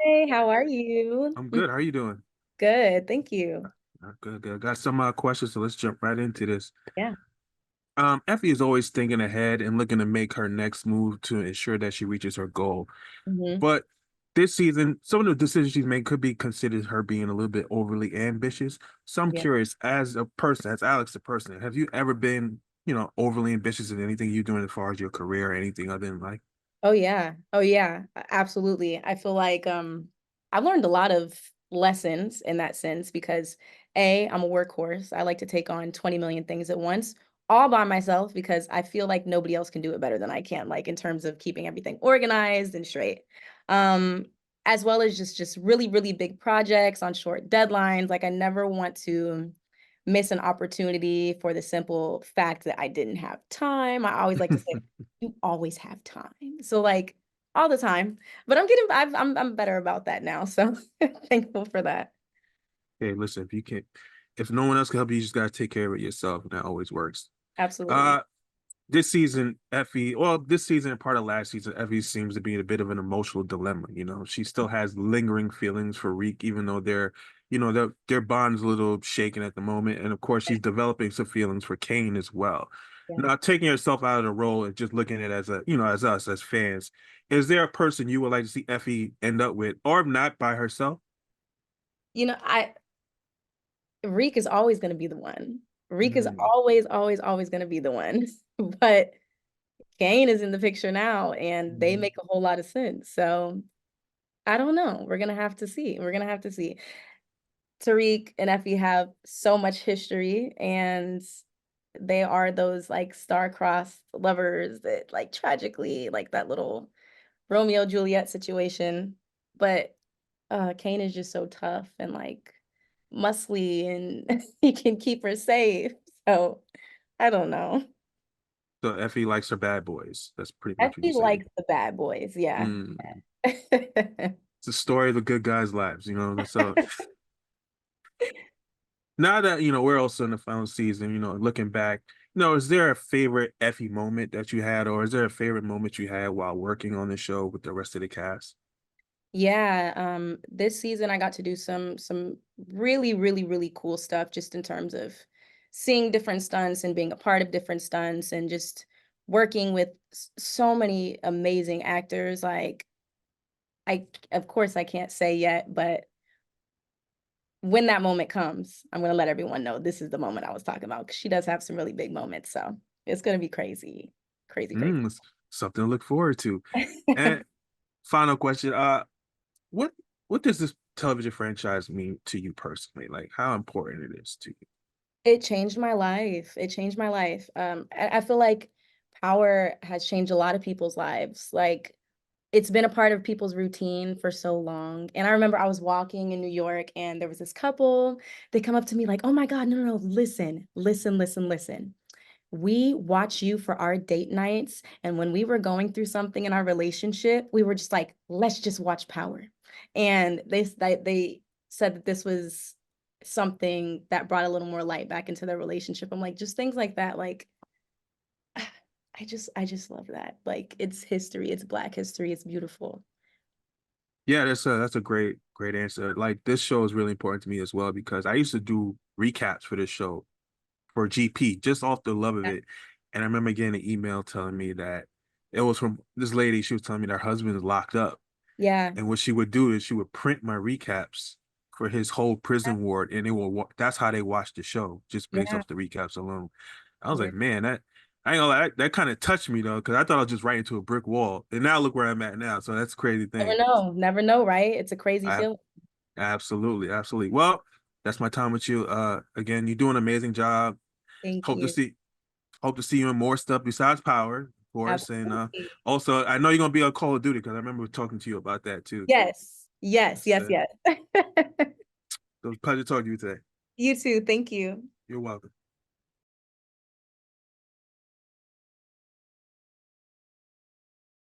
Hey, how are you? I'm good. How are you doing? Good, thank you. Good, good. Got some questions, so let's jump right into this. Yeah. Effie is always thinking ahead and looking to make her next move to ensure that she reaches her goal. hmm But this season, some of the decisions she's made could be considered her being a little bit overly ambitious. So I'm Yeah. curious, as a person, as Alex, the person, have you ever been, overly ambitious in anything you're doing as far as your career or anything other than like? Oh yeah. Oh yeah. Absolutely. I feel like I've learned a lot of lessons in that sense because I'm a workhorse. I like to take on 20 million things at once, all by myself because I feel like nobody else can do it better than I can, like in terms of keeping everything organized and straight. Um, as well as just really, really big projects on short deadlines. Like I never want to miss an opportunity for the simple fact that I didn't have time. I always like to say you always have time. So like all the time. But I'm better about that now. So thankful for that. Hey, listen, if no one else can help you, you just gotta take care of it yourself, and that always works. Absolutely. Uh, this season, this season and part of last season, Effie seems to be in a bit of an emotional dilemma. She still has lingering feelings for Reek, even though their bond's a little shaken at the moment. And of course, she's developing some feelings for Kane as well. Yeah. Now, taking herself out of the role and just looking at it as as us, as fans, is there a person you would like to see Effie end up with, or if not by herself? I Reek is always gonna be the one. Reek is Mm, always gonna be the one. But Kane is in the picture now and they mm. make a whole lot of sense. So I don't know. We're gonna have to see. We're gonna have to see. Tariq and Effie have so much history and they are those like star-crossed lovers that like tragically like that little Romeo Juliet situation. But Kane is just so tough and like muscly and he can keep her safe. So I don't know. So Effie likes her bad boys. That's pretty much what you're Effie saying. likes the bad boys, yeah. Mm. It's a story of the good guys' lives. So now that we're also in the final season, looking back, is there a favorite Effie moment that you had, or is there a favorite moment you had while working on the show with the rest of the cast? Yeah, this season I got to do some really, really, really cool stuff just in terms of seeing different stunts and being a part of different stunts and just working with so many amazing actors. Like of course I can't say yet, but when that moment comes, I'm gonna let everyone know this is the moment I was talking about because she does have some really big moments. So it's gonna be crazy, crazy, crazy. It's something to look forward to. And final question, what what does this television franchise mean to you personally? Like how important it is to you? It changed my life. It changed my life. I feel like Power has changed a lot of people's lives. Like it's been a part of people's routine for so long. And I remember I was walking in New York and there was this couple. They come up to me like, "Oh my God, no, no, no, listen, listen, listen, listen. We watch you for our date nights. And when we were going through something in our relationship, we were just like, let's just watch Power." And they said that this was something that brought a little more light back into their relationship. I'm like, just things like that. Like, I just love that. Like, it's history. It's Black history. It's beautiful. Yeah, that's a great answer. Like this show is really important to me as well because I used to do recaps for this show for GP just off the love of Yeah. it. And I remember getting an email telling me that it was from this lady. She was telling me that her husband is locked up. Yeah. And what she would do is she would print my recaps for his whole prison ward. And that's how they watched the show, just based Yeah. off the recaps alone. I was Yeah. like, man, I ain't gonna lie, that kind of touched me though, because I thought I was just right into a brick wall. And now look where I'm at now. So that's a crazy Never thing. know. Never know, right? It's a crazy I feeling. absolutely, absolutely. Well, that's my time with you. Again, you do an amazing job. Thank Hope to you. see Hope to see you in more stuff besides Power, of course. And Absolutely. also, I know you're gonna be on Call of Duty because I remember talking to you about that too. Yes. Yes. Yes. So Yes. it was a pleasure talking to you today. You too. Thank you. You're welcome.